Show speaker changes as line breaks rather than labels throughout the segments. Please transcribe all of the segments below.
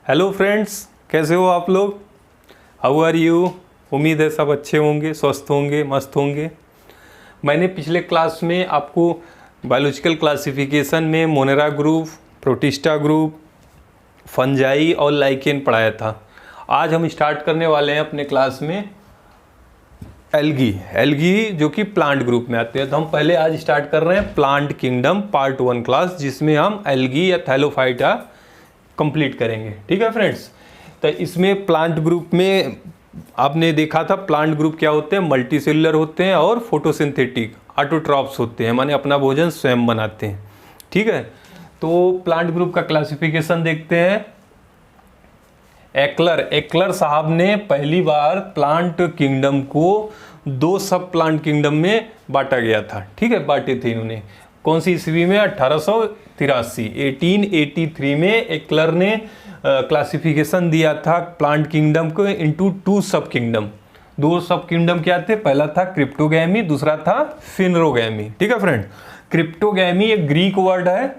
Hello friends, कैसे हो आप लोग? How are you? उम्मीद है सब अच्छे होंगे, स्वस्थ होंगे, मस्त होंगे। मैंने पिछले क्लास में आपको बायोलॉजिकल क्लासिफिकेशन में Monera group, protista group, fungi और लाइकेन पढ़ाया था। आज हम स्टार्ट करने वाले हैं अपने क्लास में एल्गी जो कि प्लांट ग्रुप में आते हैं। तो हम पहले आज स्टार्ट कर रहे हैं प्लांट किंगडम पार्ट 1 क्लास, जिसमें हम एल्गी या थैलोफाइटा कंप्लीट करेंगे। ठीक है फ्रेंड्स, तो इसमें प्लांट ग्रुप में आपने देखा था प्लांट ग्रुप क्या होते हैं, मल्टी सेलुलर होते हैं और फोटोसिंथेटिक ऑटोट्रॉप्स होते हैं, माने अपना भोजन स्वयं बनाते हैं। ठीक है, तो प्लांट ग्रुप का क्लासिफिकेशन देखते हैं। एक्लर साहब ने पहली बार प्लांट किंगडम को 2 सब प्लांट किंगडम में बांटा गया था। ठीक है, बांटे थे इन्होंने। कौन सी ईस्वी में? 1883 1883 में एक्लर ने क्लासिफिकेशन दिया था प्लांट किंगडम को इनटू 2 सब किंगडम। 2 सब किंगडम क्या थे? पहला था क्रिप्टोगैमी, दूसरा था फिनरोगैमी। ठीक है फ्रेंड, क्रिप्टोगैमी एक ग्रीक वर्ड है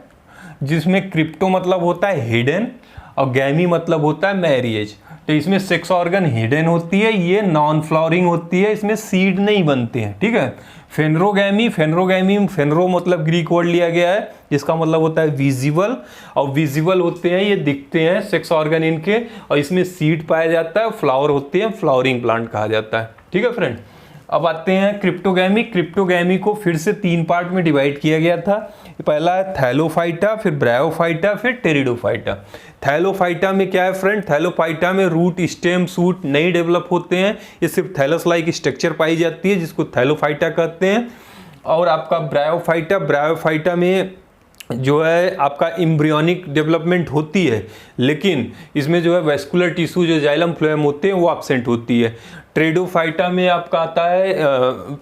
जिसमें क्रिप्टो मतलब होता है हिडन और गैमी मतलब होता है मैरिएज। तो इसमें सेक्स ऑर्गन हिडन होती है, ये नॉन फ्लावरिंग होती है, इसमें सीड नहीं बनते हैं। ठीक है, फेनरो मतलब ग्रीक वर्ड लिया गया है जिसका मतलब होता है विजिबल, और विजिबल होते हैं, ये दिखते हैं सेक्स ऑर्गन इनके, और इसमें सीड पाया जाता है, फ्लावर होते हैं, फ्लावरिंग प्लांट कहा जाता है। ठीक है फ्रेंड, अब आते हैं क्रिप्टोगैमी को फिर से 3 पार्ट में डिवाइड किया गया था। पहला है थैलोफाइटा, फिर ब्रायोफाइटा, फिर टेरिडोफाइटा। थैलोफाइटा में क्या है फ्रेंड? थैलोफाइटा में रूट, स्टेम, सूट नहीं डेवलप होते हैं, ये सिर्फ थैलस लाइक स्ट्रक्चर पाई जाती है जिसको थैलोफाइटा कहते हैं। और आपका ब्रायोफाइटा में जो है आपका एम्ब्रियोनिक डेवलपमेंट होती है, लेकिन इसमें जो है वेस्कुलर टिश्यू जो जाइलम फ्लोएम होते हैं वो एब्सेंट होती है। टेरिडोफाइटा में आपका आता है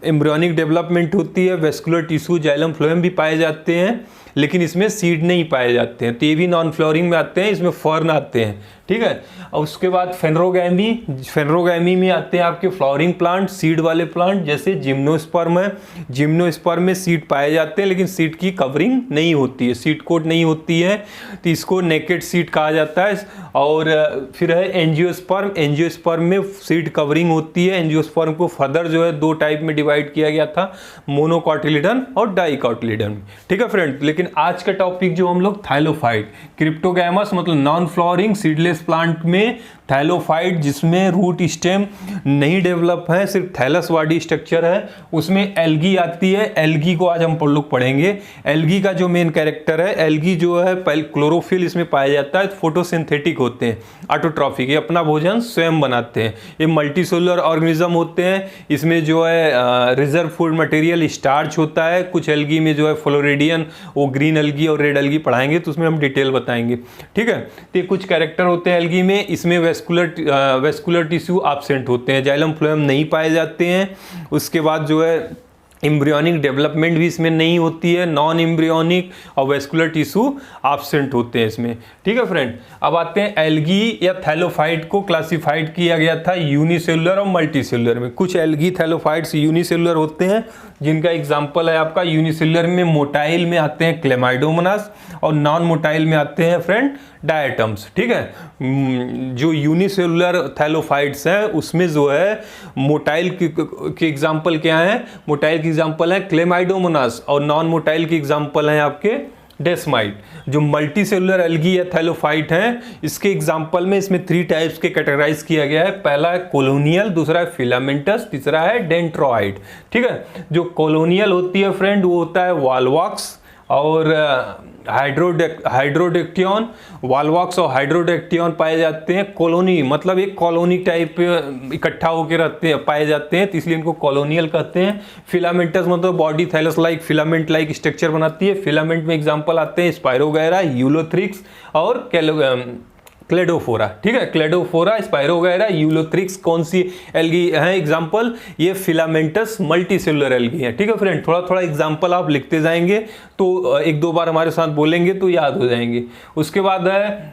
एम्ब्रियोनिक डेवलपमेंट होती है, वेस्कुलर टिश्यू जाइलम फ्लोएम भी पाए जाते हैं, लेकिन इसमें सीड नहीं पाए जाते हैं, तो ये भी नॉन फ्लोरिंग में आते हैं, इसमें फर्न आते हैं। ठीक है, और उसके बाद फेनरोगैमी में आते हैं आपके फ्लावरिंग प्लांट, सीड वाले प्लांट, जैसे जिम्नोस्पर्म है। जिम्नोस्पर्म में सीड पाए जाते हैं लेकिन सीड की कवरिंग नहीं होती है, सीड कोट नहीं होती है, तो इसको नेकेड सीड कहा जाता है। और फिर है एंजियोस्पर्म में सीड कवरिंग होती है। एंजियोस्पर्म को फर्दर जो है 2 टाइप में डिवाइड किया गया था, मोनोकॉटिलिडन और डाइकॉटिलिडन। ठीक है फ्रेंड, लेकिन आज का टॉपिक जो हम लोग थैलोफाइट, क्रिप्टोगैमस मतलब नॉन फ्लावरिंग सीडलेस प्लांट में थैलोफाइट, जिसमें रूट स्टेम नहीं डेवलप है, सिर्फ थैलस बॉडी स्ट्रक्चर है, उसमें एल्गी आती है। एल्गी को आज हम लोग पढ़ेंगे। एल्गी का जो मेन कैरेक्टर है, एल्गी जो है पहले क्लोरोफिल इसमें पाया जाता है, फोटोसिंथेटिक होते हैं, ऑटोट्रॉफिक, ये अपना भोजन स्वयं बनाते हैं। ये मल्टीसेलुलर ऑर्गेनिज्म होते हैं, इसमें जो है रिजर्व फूड मटेरियल स्टार्च होता है। कुछ एल्गी में जो है फ्लोरिडियन, वो ग्रीन एल्गी और रेड एल्गी पढ़ाएंगे तो उसमें हम डिटेल बताएंगे। ठीक है, तो ये कुछ कैरेक्टर होते हैं एल्गी में। इसमें वेस्कुलर टिश्यू एब्सेंट होते हैं, जाइलम फ्लोएम नहीं पाए जाते हैं। उसके बाद जो है एम्ब्रियोनिक डेवलपमेंट भी इसमें नहीं होती है, नॉन एम्ब्रियोनिक और वेस्कुलर टिश्यू एब्सेंट होते हैं इसमें। ठीक है फ्रेंड, अब आते हैं एल्गी या थैलोफाइट को क्लासिफाइड किया गया था यूनिसेलुलर और मल्टीसेलुलर में। कुछ एल्गी थैलोफाइट्स यूनिसेलुलर होते हैं, जिनका एग्जांपल है आपका यूनिसेलुलर में मोटाइल में आते हैं क्लेमाइडोमोनास, और नॉन मोटाइल में आते हैं फ्रेंड डायटम्स। ठीक है, जो यूनिसेलुलर थैलोफाइट्स हैं उसमें जो है मोटाइल के एग्जांपल क्या है? मोटाइल की एग्जांपल है क्लेमाइडोमोनास, और नॉन मोटाइल की एग्जांपल है आपके डेस्माइट। जो मल्टी सेलुलर एल्गी या थैलोफाइट हैं, इसके एग्जांपल में इसमें 3 टाइप्स के कैटेगराइज किया गया है। पहला है कोलोनियल, दूसरा है फिलामेंटस, तीसरा है डेंट्रोइड। ठीक है, जो कोलोनियल होती है फ्रेंड वो होता है वॉलवॉक्स और हाइड्रोडेक्टियन। वॉलवॉक्स और हाइड्रोडेक्टियन पाए जाते हैं। कॉलोनी मतलब एक कॉलोनी टाइप इकट्ठा होकर रहते हैं, पाए जाते हैं, तो इसलिए इनको कॉलोनियल कहते हैं। फिलामेंटस मतलब body thallus like filament like structure बनाती है। फिलामेंट में एग्जांपल आते हैं स्पाइरोगैरा, यूलोथ्रिक्स और क्लेडोफोरा। ठीक है, क्लेडोफोरा, स्पाइरोगैरा, यूलोथ्रिक्स कौन सी एल्गी है एग्जांपल? ये फिलामेंटस मल्टीसेलुलर एल्गी है। ठीक है फ्रेंड, थोड़ा थोड़ा एग्जांपल आप लिखते जाएंगे तो 1-2 बार हमारे साथ बोलेंगे तो याद हो जाएंगे। उसके बाद है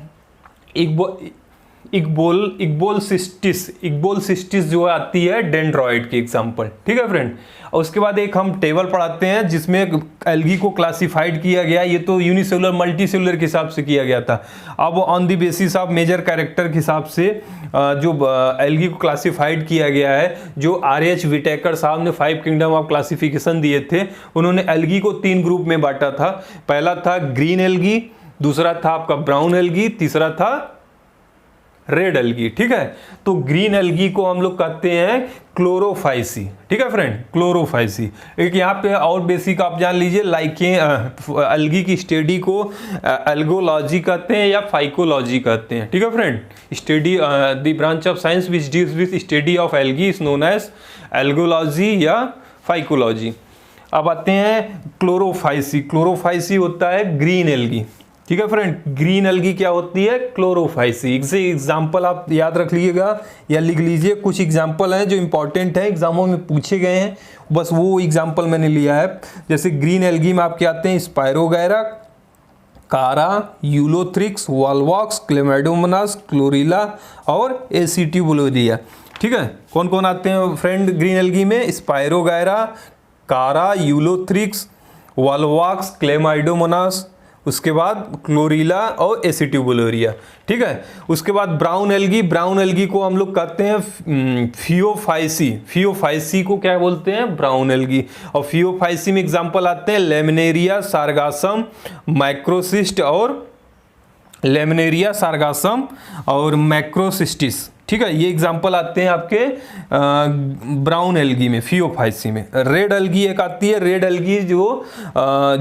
इक्बोल सिस्टिस जो आती है डेंड्रॉइड की एग्जांपल, ठीक है फ्रेंड। और उसके बाद एक हम टेबल पढ़ाते हैं जिसमें एल्गी को क्लासिफाइड किया गया, ये तो यूनिसेलुलर मल्टीसेलुलर के हिसाब से किया गया था। अब on the basis of major character के हिसाब से जो एल्गी को क्लासिफाइड किया गया है, जो आर.एच. विटेकर साहब ने 5 किंगडम ऑफ क्लासिफिकेशन दिए थे, उन्होंने एल्गी को 3 ग्रुप में बांटा था। पहला था ग्रीन एल्गी, दूसरा था आपका ब्राउन एल्गी, तीसरा था रेड एल्गी, ठीक है। तो ग्रीन एल्गी को हम लोग कहते हैं क्लोरोफाइसी, ठीक है फ्रेंड, क्लोरोफाइसी। एक यहाँ पे और बेसिक आप जान लीजिए, एल्गी की स्टडी को एल्गोलॉजी कहते हैं या फाइकोलॉजी कहते हैं, ठीक है friend. Study the branch of science which deals with study of algae is known as algology या फाइकोलॉजी। अब आते हैं क्लोरोफाइसी। क्लोरोफाइसी होता है ग्रीन एल्गी, ठीक है फ्रेंड। ग्रीन एल्गी क्या होती है? क्लोरोफाइसी। एग्जाम्पल आप याद रख लीजिएगा या लिख लीजिए, कुछ एग्जाम्पल हैं जो इंपॉर्टेंट है, एग्जामों में पूछे गए हैं, बस वो एग्जाम्पल मैंने लिया है। जैसे ग्रीन एल्गी में आपके आते हैं स्पायरोगैरा, कारा, यूलोथ्रिक्स, वॉलवॉक्स, क्लेमाइडोमोनास, क्लोरिला और एसिटिबुलोरिया, ठीक है। कौन कौन आते हैं फ्रेंड ग्रीन एल्गी में? स्पायरोगैरा, कारा, यूलोथ्रिक्स, वॉलवॉक्स, क्लेमाइडोमोनास, उसके बाद क्लोरिला और एसिटिबुलोरिया, ठीक है। उसके बाद ब्राउन एल्गी। ब्राउन एल्गी को हम लोग कहते हैं फियोफाइसी। फियोफाइसी को क्या बोलते हैं? Brown algae. और फियोफाइसी में एग्जांपल आते हैं लेमिनेरिया, सार्गासम, माइक्रोसिस्ट और लेमिनेरिया, सार्गासम और मैक्रोसिस्टिस, ठीक है। ये एग्जांपल आते हैं आपके ब्राउन एल्गी में, फियोफाइसी में। रेड एल्गी एक आती है, रेड एल्गी जो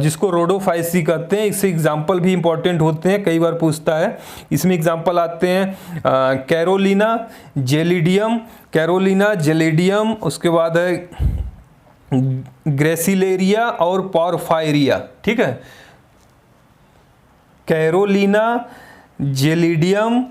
जिसको रोडोफाइसी कहते हैं। इससे एग्जांपल भी इंपॉर्टेंट होते हैं, कई बार पूछता है। इसमें एग्जांपल आते हैं कैरोलिना, जेलिडियम, उसके बाद है ग्रेसिलेरिया और पॉरफायरिया, ठीक है। कैरोलिना, जेलिडियम,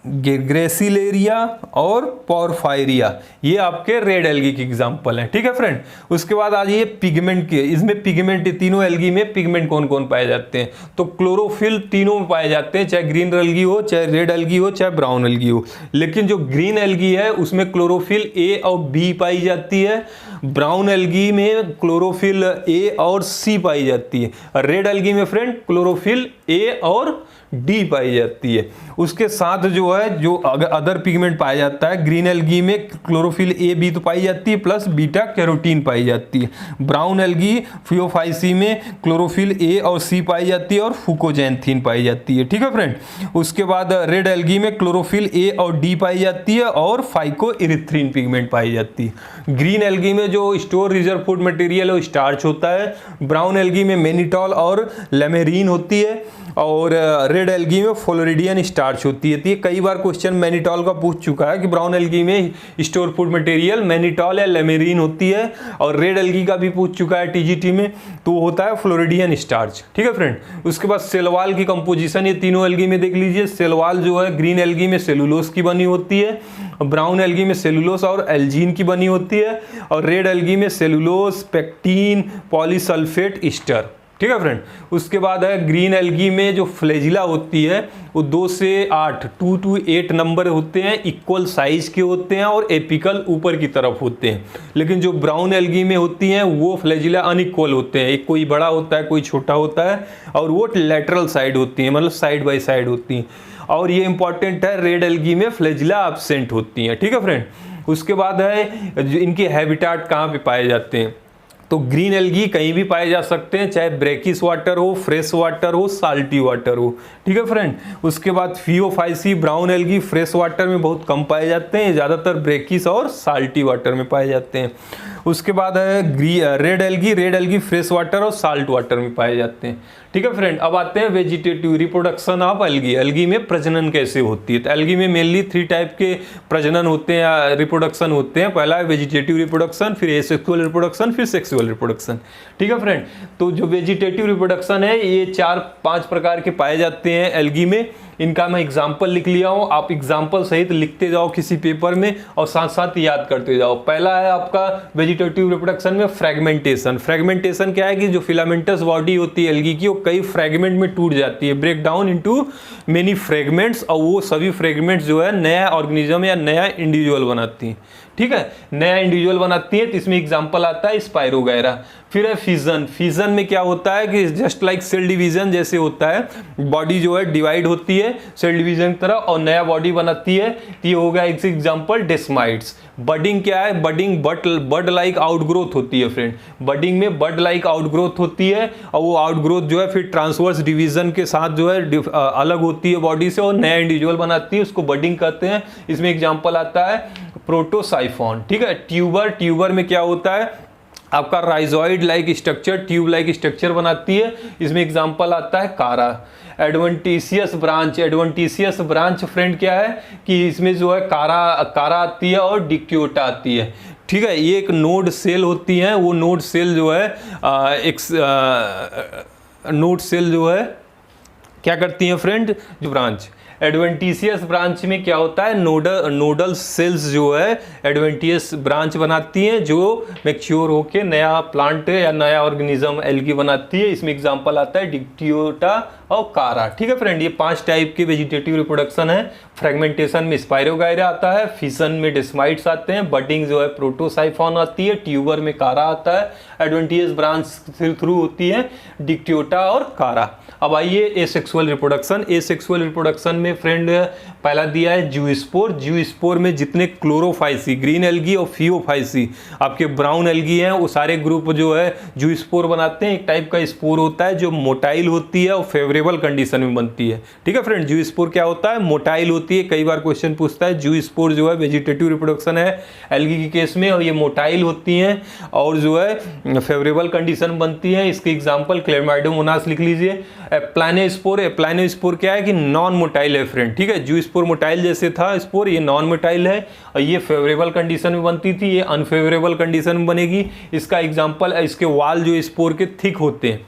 ग्रेसिलेरिया और पॉरफायरिया, ये आपके रेड एल्गी की एग्जांपल हैं, ठीक है फ्रेंड। उसके बाद आ जाइए पिगमेंट के। इसमें पिगमेंट, तीनों एल्गी में पिगमेंट कौन कौन पाए जाते हैं? तो क्लोरोफिल तीनों में पाए जाते हैं, चाहे ग्रीन एल्गी हो, चाहे रेड एल्गी हो, चाहे ब्राउन एल्गी हो। लेकिन जो ग्रीन एल्गी है उसमें क्लोरोफिल ए और बी पाई जाती है, ब्राउन एल्गी में क्लोरोफिल ए और सी पाई जाती है, रेड एल्गी में फ्रेंड क्लोरोफिल ए और डी पाई जाती है। उसके साथ जो है जो अदर पिगमेंट पाया जाता है, ग्रीन एल्गी में क्लोरोफिल ए बी तो पाई जाती है प्लस बीटा कैरोटीन पाई जाती है। ब्राउन एल्गी फियोफाइसी में क्लोरोफिल ए और सी पाई जाती है और फुकोजैंथीन पाई जाती है, ठीक है फ्रेंड। उसके बाद रेड एल्गी में क्लोरोफिल ए और डी पाई जाती है और फाइको इरिथ्रिन पिगमेंट पाई जाती है। ग्रीन एल्गी में जो स्टोर रिजर्व फूड मटेरियल है वो स्टार्च होता है। ब्राउन एल्गी में मेनिटॉल और लेमेरीन होती है और रेड एल्गी में फ्लोरिडियन स्टार्च होती है। तो ये कई बार क्वेश्चन मैनिटॉल का पूछ चुका है कि ब्राउन एल्गी में स्टोर फूड मटेरियल मैनिटॉल या लेमेरीन होती है, और रेड एल्गी का भी पूछ चुका है टीजीटी में, तो वो होता है फ्लोरिडियन स्टार्च, ठीक है फ्रेंड। उसके बाद सेलवाल की कंपोजिशन ये तीनों एल्गी में देख लीजिए। सेलवाल जो है ग्रीन एल्गी में सेलुलोस की बनी होती है, ब्राउन एल्गी में सेलुलोस और एल्जीन की बनी होती है, और रेड एल्गी में सेलुलोस, पेक्टीन, पॉलीसल्फेट ईस्टर, ठीक है फ्रेंड। उसके बाद है ग्रीन एल्गी में जो फ्लैजिला होती है वो 2 से 8, 2 to 8 नंबर होते हैं, इक्वल साइज के होते हैं और एपिकल ऊपर की तरफ होते हैं। लेकिन जो ब्राउन एल्गी में होती हैं वो फ्लैजिला अनइक्वल होते हैं, एक कोई बड़ा होता है कोई छोटा होता है, और वो लैटरल साइड होती है, मतलब साइड बाय साइड होती हैं। और ये इंपॉर्टेंट है, रेड एल्गी में फ्लैजिला एब्सेंट होती हैं, ठीक है फ्रेंड। उसके बाद है इनके हैबिटाट कहाँ पे पाए जाते हैं, तो ग्रीन एल्गी कहीं भी पाए जा सकते हैं, चाहे ब्रेकिस वाटर हो, फ्रेश वाटर हो, साल्टी वाटर हो, ठीक है फ्रेंड। उसके बाद Phaeophyceae brown algae fresh water में बहुत कम पाए जाते हैं, ज़्यादातर ब्रेकिस और साल्टी वाटर में पाए जाते हैं। उसके बाद है रेड एल्गी फ्रेश वाटर और साल्ट वाटर में पाए जाते हैं, ठीक है फ्रेंड। अब आते हैं vegetative reproduction of algae. Algae में प्रजनन कैसे होती है? तो एल्गी में मेनली 3 टाइप के प्रजनन होते हैं या रिप्रोडक्शन होते हैं। पहला है वेजिटेटिव रिप्रोडक्शन, फिर एसेक्सुअल रिप्रोडक्शन, फिर सेक्सुअल रिप्रोडक्शन, ठीक है फ्रेंड। तो जो वेजिटेटिव रिप्रोडक्शन है ये 4-5 प्रकार के पाए जाते हैं एल्गी में। इनका मैं एग्जाम्पल लिख लिया हूँ, आप एग्जाम्पल सहित लिखते जाओ किसी पेपर में और साथ साथ याद करते जाओ। पहला है आपका वेजिटेटिव रिप्रोडक्शन में फ्रेगमेंटेशन। फ्रेगमेंटेशन क्या है कि जो फिलामेंटस बॉडी होती है एल्गी की वो कई फ्रेगमेंट में टूट जाती है, break down into many fragments, और वो सभी फ्रेगमेंट्स जो है नया ऑर्गेनिज्म या नया इंडिविजुअल बनाती हैं। ठीक है, नया इंडिविजुअल बनाती है, तो इसमें एग्जांपल आता है स्पाइरोगैरा। फिर है फिजन। फिजन में क्या होता है कि जस्ट लाइक सेल डिवीजन जैसे होता है, बॉडी जो है डिवाइड होती है सेल डिवीजन की तरह और नया बॉडी बनाती है, तो ये हो गया एक एग्जांपल डेस्माइट्स। बडिंग क्या है, बडिंग बड लाइक आउटग्रोथ होती है फ्रेंड। बडिंग में बड लाइक आउटग्रोथ होती है और वो आउटग्रोथ जो है फिर ट्रांसवर्स डिवीजन के साथ जो है अलग होती है बॉडी से और नया इंडिविजुअल बनाती है, उसको बडिंग कहते हैं। इसमें एग्जांपल आता है प्रोटोसाइफोन। ठीक है, ट्यूबर। ट्यूबर में क्या होता है, आपका rhizoid like structure, tube like structure बनाती है, इसमें एग्जांपल आता है कारा। Adventitious branch. Adventitious branch friend क्या है कि इसमें जो है कारा आती है और डिक्योटा आती है। ठीक है, ये एक नोड सेल होती है, वो नोड सेल जो है नोड सेल जो है क्या करती है फ्रेंड, जो ब्रांच। एडवेंटिशियस ब्रांच में क्या होता है, नोडल सेल्स जो है एडवेंटिशियस ब्रांच बनाती हैं जो मैच्योर होके नया प्लांट या नया ऑर्गेनिज्म एल्गी बनाती है। इसमें एग्जांपल आता है डिक्टियोटा और कारा। ठीक है फ्रेंड, ये 5 टाइप के वेजिटेटिव रिप्रोडक्शन है। फ्रेगमेंटेशन में स्पाइरोगायरा आता है, फिशन में डेस्माइट्स आते हैं, बडिंग जो है प्रोटोसाइफोन आती है, ट्यूबर में कारा आता है, एडवेंटिशियस ब्रांच थ्रू होती है डिक्टियोटा और कारा। अब आइए एसेक्सुअल रिप्रोडक्शन। एसेक्सुअल रिप्रोडक्शन में फ्रेंड पहला दिया है जूस्पोर। जूस्पोर में जितने क्लोरोफाइसी, ग्रीन एल्गी और फियोफाइसी आपके ब्राउन एल्गी हैं, वो सारे ग्रुप जो है जूस्पोर बनाते हैं। एक टाइप का स्पोर होता है जो मोटाइल होती है और फेवरेबल कंडीशन में बनती है। ठीक है फ्रेंड, जूस्पोर क्या होता है, मोटाइल होती है। कई बार क्वेश्चन पूछता है, जूस्पोर जो है वेजिटेटिव रिप्रोडक्शन है एल्गी के केस में, और ये मोटाइल होती हैं और जो है फेवरेबल कंडीशन बनती है। इसके एग्जाम्पल क्लेमाइडोमोनास लिख लीजिए। एप्लानोस्पोर। एप्लानोस्पोर क्या है कि नॉन मोटाइल है फ्रेंड। ठीक है, जूस्पोर मोटाइल जैसे था स्पोर, ये नॉन मोटाइल है और ये फेवरेबल कंडीशन में बनती थी, ये अनफेवरेबल कंडीशन में बनेगी। इसका एग्जांपल, इसके वाल जो स्पोर के थिक होते हैं,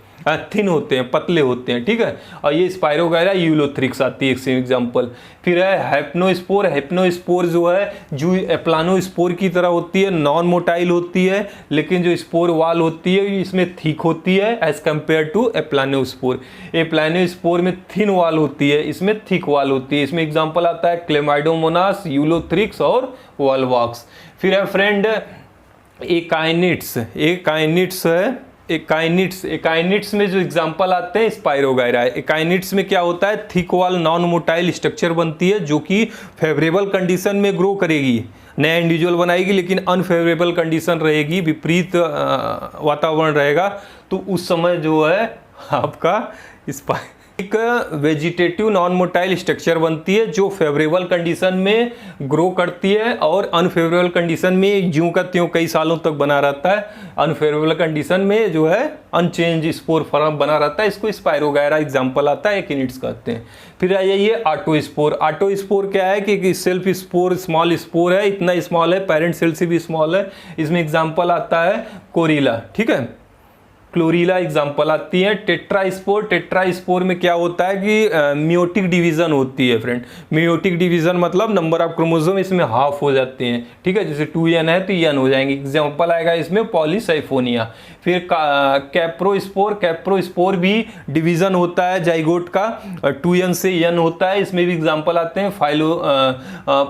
थिन होते हैं, पतले होते हैं। ठीक है, और ये स्पाइरोगायरा यूलोथ्रिक्स आती है एक एग्जांपल। फिर है हेप्नोस्पोर। हेप्नोस्पोर जो है जो एप्लानोस्पोर की तरह होती है, नॉन मोटाइल होती है, लेकिन जो स्पोर वाल होती है इसमें थिक होती है एज कंपेयर टू एप्लानोस्पोर। एप्लानोस्पोर में थिन वाल होती है, इसमें थिक वाल होती है। इसमें एग्जाम्पल आता है क्लेमाइडोमोनास, यूलोथ्रिक्स और वॉलवॉक्स। फिर है फ्रेंड एकाइनिट्स। एकाइनिट्स है एकाइनिट्स में जो एग्जांपल आते हैं स्पाइरोगायरा। एकाइनिट्स में क्या होता है, thick wall non motile structure बनती है जो कि फेवरेबल कंडीशन में ग्रो करेगी, नया इंडिविजुअल बनाएगी, लेकिन अनफेवरेबल कंडीशन रहेगी, विपरीत वातावरण रहेगा, तो उस समय जो है आपका एक वेजिटेटिव नॉन मोटाइल स्ट्रक्चर बनती है जो फेवरेबल कंडीशन में ग्रो करती है और अनफेवरेबल कंडीशन में ज्यों का त्यों कई सालों तक बना रहता है। अनफेवरेबल कंडीशन में जो है अनचेंज स्पोर फॉर्म बना रहता है, इसको स्पाइरोगायरा एग्जांपल आता है, एकिनिट्स कहते हैं। फिर आ जाइए ऑटोस्पोर। ऑटोस्पोर क्या है कि सेल्फ स्पोर, स्मॉल स्पोर है, इतना स्मॉल है, पेरेंट सेल से भी स्मॉल है। इसमें एग्जाम्पल आता है कोरिला। ठीक है, क्लोरीला एग्जाम्पल आती है। टेट्रास्पोर। टेट्रास्पोर में क्या होता है कि मियोटिक डिवीजन होती है फ्रेंड। मियोटिक डिवीजन मतलब नंबर ऑफ क्रोमोसोम इसमें हाफ हो जाते हैं। ठीक है, जैसे 2n है तो n हो जाएंगे। एग्जाम्पल आएगा इसमें पॉलीसाइफोनिया। फिर कैप्रोस्पोर। कैप्रोस्पोर भी डिवीजन होता है जाइगोट का, 2n से n होता है, इसमें भी एग्जाम्पल आते हैं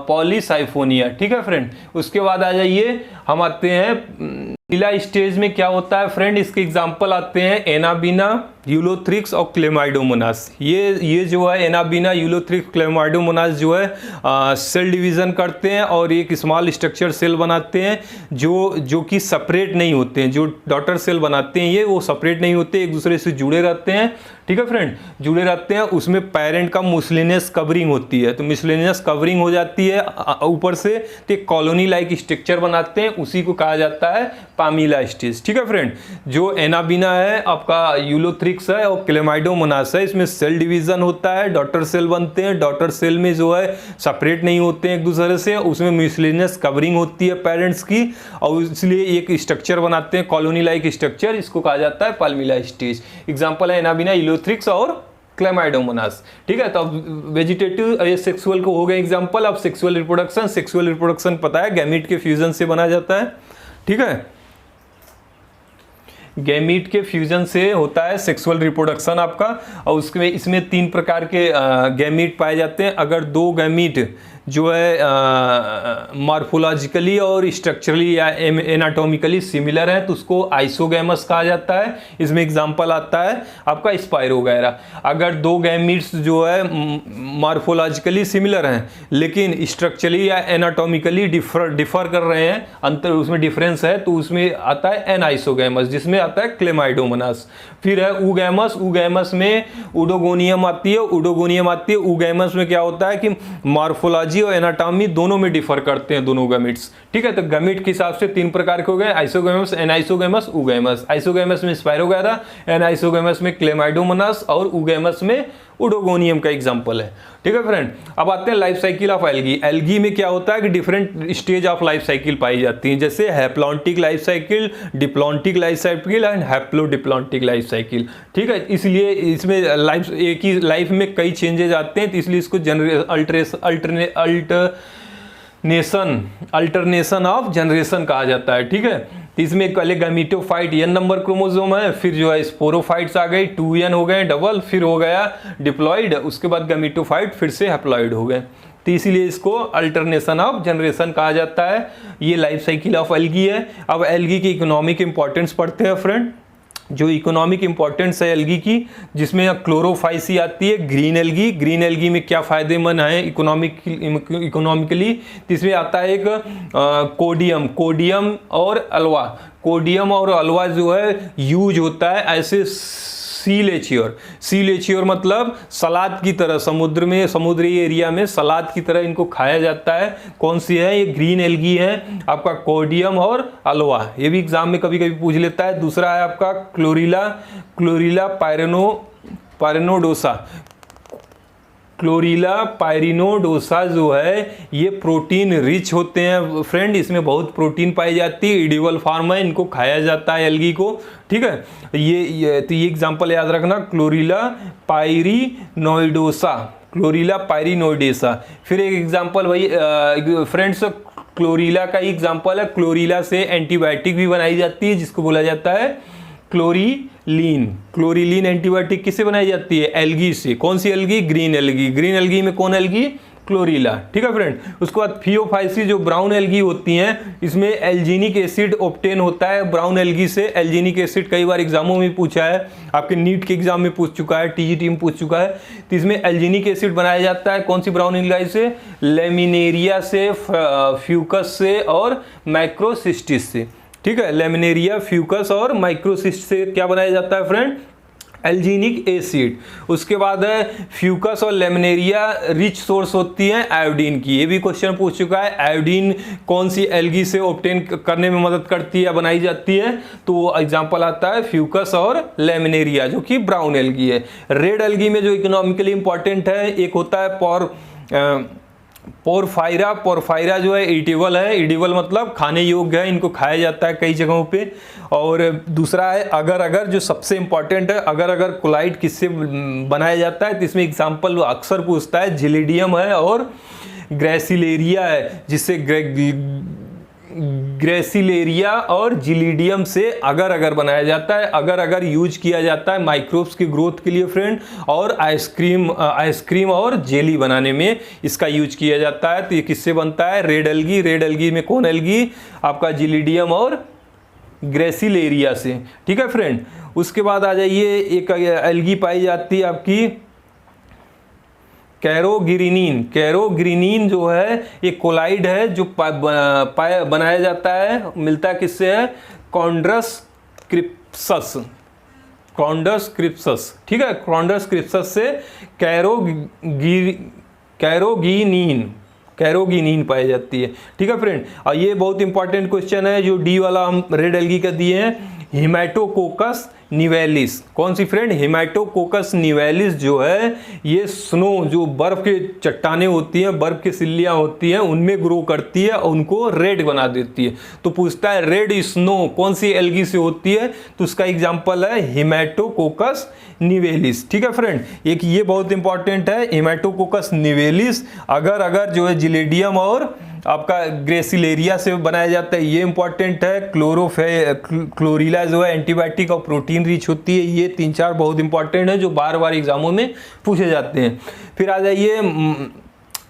पॉलीसाइफोनिया। ठीक है फ्रेंड, उसके बाद आ जाइए हम आते हैं पीला स्टेज में क्या होता है फ्रेंड, इसके एग्जांपल आते हैं एनाबीना, यूलोथ्रिक्स और क्लेमाइडोमोनास। ये जो है एनाबीना, यूलोथ्रिक्स, क्लेमाइडोमोनास जो है सेल डिवीजन करते हैं और एक स्मॉल स्ट्रक्चर सेल बनाते हैं जो कि सेपरेट नहीं होते हैं। जो डॉटर सेल बनाते हैं ये वो सेपरेट नहीं होते, एक दूसरे से जुड़े रहते हैं। ठीक है फ्रेंड, जुड़े रहते हैं। उसमें पेरेंट का मुस्लिनियस कवरिंग होती है, तो मुस्लिनियस कवरिंग हो जाती है ऊपर से, तो एक कॉलोनी लाइक स्ट्रक्चर बनाते हैं, उसी को कहा जाता है पामीला स्टेज। ठीक है फ्रेंड, जो एनाबीना है आपका यूलोथ्रिक्स है और क्लेमाइडोमोनास है, इसमें सेल डिवीजन होता है, डॉटर सेल बनते हैं। डॉटर सेल में जो है सेपरेट नहीं होते हैं एक दूसरे से, उसमें म्यूसिलिनस कवरिंग होती है पेरेंट्स की, और इसलिए एक स्ट्रक्चर बनाते हैं कॉलोनी लाइक स्ट्रक्चर, इसको कहा जाता है पाल्मिला स्टेज। एग्जांपल है एनाबीना, यूलोथ्रिक्स और क्लेमाइडोमोनास। ठीक है, तो अब वेजिटेटिव ये सेक्सुअल को हो गए एग्जांपल। अब सेक्सुअल रिप्रोडक्शन पता है गैमीट के फ्यूजन से बना जाता है। ठीक है, गैमीट के फ्यूजन से होता है सेक्सुअल रिप्रोडक्शन आपका, और उसमें इसमें 3 प्रकार के गैमीट पाए जाते हैं। अगर 2 गैमीट जो है मॉर्फोलॉजिकली और स्ट्रक्चरली या एनाटॉमिकली सिमिलर है तो उसको आइसोगैमस कहा जाता है। इसमें एग्जांपल आता है आपका स्पाइरो वगैरह। अगर 2 गैमीट्स जो है मॉर्फोलॉजिकली सिमिलर हैं लेकिन स्ट्रक्चरली या एनाटॉमिकली डिफर कर रहे हैं, अंतर उसमें डिफरेंस है, तो उसमें आता है एनाइसोगैमस, जिसमें आता है क्लेमाइडोमोनास। फिर है ऊगैमस। ऊगैमस में उडोगोनियम आती है। ऊगैमस में क्या होता है कि मॉर्फोलॉजी और एनाटॉमी दोनों में डिफर करते हैं दोनों गैमीट्स। ठीक है, तो गैमीट के हिसाब से 3 प्रकार के हो गए, आइसोगैमस, एनाइसोगैमस, ऊगैमस। आइसोगैमस में स्पाइरोगैरा, एनाइसोगैमस में क्लेमाइडोमोनास और ऊगैमस में उडोगोनियम का एग्जांपल है। ठीक है फ्रेंड, अब आते हैं life cycle of algae. Algae में क्या होता है कि different stage of life cycle पाई जाती हैं, जैसे haplontic life cycle, diplontic life cycle and haplodiplontic life cycle. ठीक है, इसलिए इसमें एक ही लाइफ में कई चेंजेस आते हैं, तो इसलिए इसको अल्टरनेशन ऑफ जनरेशन कहा जाता है। ठीक है, तो इसमें पहले गैमीटोफाइट n नंबर क्रोमोसोम है, फिर जो है स्पोरोफाइट्स आ गई 2n हो गए डबल, फिर हो गया डिप्लॉइड, उसके बाद गैमीटोफाइट, फिर से हैप्लॉइड हो गए, तो इसीलिए इसको अल्टरनेशन ऑफ जनरेशन कहा जाता है। ये लाइफ साइकिल ऑफ एल्गी है। अब एल्गी की इकोनॉमिक इंपॉर्टेंस पढ़ते हैं फ्रेंड। जो इकोनॉमिक इंपॉर्टेंस है एल्गी की, जिसमें क्लोरोफाइसी आती है, ग्रीन एल्गी। ग्रीन एल्गी में क्या फायदेमंद है इकोनॉमिकली, तो इसमें आता है एक कोडियम और अल्वा। कोडियम और अल्वा जो है यूज होता है ऐसे सी लेचियोर मतलब सलाद की तरह, समुद्री एरिया में सलाद की तरह इनको खाया जाता है। कौन सी है ये? ग्रीन एल्गी है आपका, कोडियम और अल्वा। ये भी एग्जाम में कभी कभी पूछ लेता है। दूसरा है आपका क्लोरीला पायरिनोडोसा। क्लोरीला पायरिनोडोसा जो है ये प्रोटीन रिच होते हैं फ्रेंड, इसमें बहुत प्रोटीन पाई जाती है, एडिबल फॉर्म है, इनको खाया जाता है एल्गी को। ठीक है, ये एग्जांपल याद रखना, क्लोरीला पायरिनोइडोसा। फिर एक एग्जांपल वही फ्रेंड्स क्लोरीला का एग्जांपल है, क्लोरीला से एंटीबायोटिक भी बनाई जाती है जिसको बोला जाता है क्लोरीलीन एंटीबायोटिक किससे बनाई जाती है? एल्गी से। कौन सी एल्गी? ग्रीन एल्गी में कौन एल्गी? क्लोरीला। ठीक है फ्रेंड, उसके बाद फियोफाइसी जो ब्राउन एल्गी होती हैं, इसमें एल्जीनिक एसिड ऑब्टेन होता है ब्राउन एल्गी से। एल्जीनिक एसिड कई बार एग्जामों में पूछा है, आपके नीट के एग्जाम में पूछ चुका है, टीजीटी में पूछ चुका है। तो इसमें एल्जीनिक एसिड बनाया जाता है कौन सी ब्राउन एल्गी से? लेमिनेरिया से, फ्यूकस से और माइक्रोसिस्टिस से। ठीक है, लेमिनेरिया, फ्यूकस और माइक्रोसिस्ट से क्या बनाया जाता है फ्रेंड? एल्जीनिक एसिड। उसके बाद है फ्यूकस और लेमिनेरिया रिच सोर्स होती है आयोडीन की। ये भी क्वेश्चन पूछ चुका है, आयोडीन कौन सी एल्गी से ऑब्टेन करने में मदद करती है या बनाई जाती है? तो एग्जांपल आता है फ्यूकस और लेमिनेरिया जो कि ब्राउन एल्गी है। रेड एल्गी में जो इकोनॉमिकली इंपॉर्टेंट है, एक होता है पोरफायरा जो है एडिबल मतलब खाने योग्य है, इनको खाया जाता है कई जगहों पे। और दूसरा है अगर जो सबसे इंपॉर्टेंट है, अगर कोलाइड किससे बनाया जाता है, तो इसमें एग्जांपल अक्सर पूछता है, जिलिडियम है और ग्रेसिलेरिया है, जिससे ग्रेसिलेरिया और जिलिडियम से अगर बनाया जाता है। अगर यूज किया जाता है माइक्रोब्स की ग्रोथ के लिए फ्रेंड, और आइसक्रीम और जेली बनाने में इसका यूज किया जाता है। तो ये किससे बनता है? रेड एल्गी में कौन एल्गी? आपका जिलिडियम और ग्रेसिलेरिया से। ठीक है फ्रेंड, उसके बाद आ जाइए, एक एल्गी पाई जाती है आपकी कैरोग्रिनीन जो है ये कोलाइड है जो बनाया जाता है, मिलता है किससे? है कॉन्ड्रस क्रिप्सस। ठीक है, कॉन्ड्रस क्रिप्सस से कैरोगिनीन पाई जाती है। ठीक है फ्रेंड, और ये बहुत इंपॉर्टेंट क्वेश्चन है जो डी वाला हम रेड एल्गी का दिए हैं। हेमाटोकोकस निवेलिस। कौन सी फ्रेंड? हेमाटोकोकस निवेलिस जो है ये स्नो, जो बर्फ के चट्टाने होती हैं, बर्फ की सिल्लियाँ होती हैं, उनमें ग्रो करती है और उनको रेड बना देती है। तो पूछता है रेड स्नो कौन सी एल्गी से होती है, तो उसका एग्जाम्पल है हेमाटोकोकस निवेलिस। ठीक है फ्रेंड, एक ये बहुत इंपॉर्टेंट है हेमाटोकोकस निवेलिस। अगर जो है जिलेडियम और आपका ग्रेसिलेरिया से बनाया जाता है, ये इंपॉर्टेंट है। क्लोरीला जो है एंटीबायोटिक और प्रोटीन रिच होती है। ये 3-4 बहुत इंपॉर्टेंट है जो बार बार एग्जामों में पूछे जाते हैं। फिर आ जाइए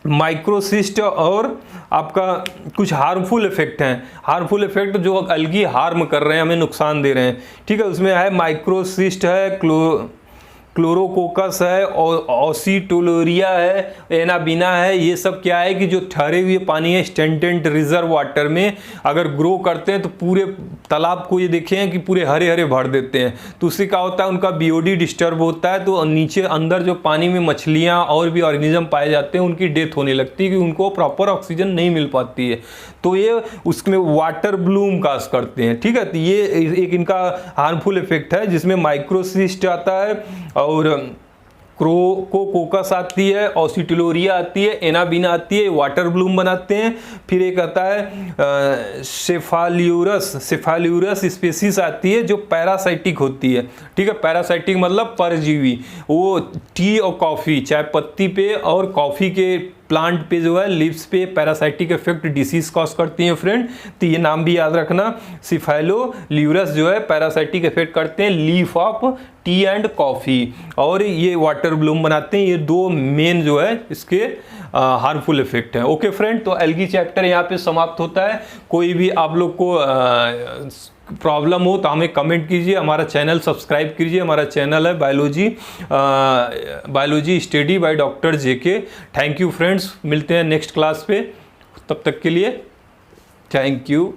माइक्रोसिस्ट और आपका कुछ हार्मफुल इफेक्ट हैं। हार्मफुल इफेक्ट जो अलगी हार्म कर रहे हैं, हमें नुकसान दे रहे हैं। ठीक है, उसमें है माइक्रोसिस्ट है, क्लोरोकोकस है, ऑसिटोलोरिया है, एनाबिना है। ये सब क्या है कि जो ठहरे हुए पानी है स्टेंटेंट रिजर्व वाटर में अगर ग्रो करते हैं तो पूरे तालाब को ये देखे हैं कि पूरे हरे हरे भर देते हैं। तो उससे क्या होता है, उनका बीओडी डिस्टर्ब होता है, तो नीचे अंदर जो पानी में मछलियाँ और भी ऑर्गेनिज्म पाए जाते हैं उनकी डेथ होने लगती है कि उनको प्रॉपर ऑक्सीजन नहीं मिल पाती है। तो ये उसमें वाटर ब्लूम काज करते हैं। ठीक है, तो ये एक इनका हार्मफुल इफेक्ट है जिसमें माइक्रोसिस्ट आता है और क्रोकोकोकस आती है, ऑसिटोलोरिया आती है, एनाबिना आती है, वाटर ब्लूम बनाते हैं। फिर एक आता है सेफाल्यूरस स्पीसीज आती है जो पैरासाइटिक होती है। ठीक है, पैरासाइटिक मतलब परजीवी। वो टी और कॉफ़ी, चाय पत्ती पे और कॉफ़ी के प्लांट पे जो है लीव्स पे पैरासाइटिक इफेक्ट डिसीज कॉज करती हैं फ्रेंड। तो ये नाम भी याद रखना, सेफालोल्यूरस जो है पैरासाइटिक इफेक्ट करते हैं leaf of T and coffee, और ये वाटर ब्लूम बनाते हैं। ये 2 मेन जो है इसके हार्मफुल इफेक्ट है। ओके फ्रेंड, तो एल्गी चैप्टर यहाँ पे समाप्त होता है। कोई भी आप लोग को प्रॉब्लम हो तो हमें कमेंट कीजिए, हमारा चैनल सब्सक्राइब कीजिए। हमारा चैनल है biology study by doctor JK। Thank you friends, मिलते हैं नेक्स्ट क्लास पे, तब तक के लिए थैंक यू।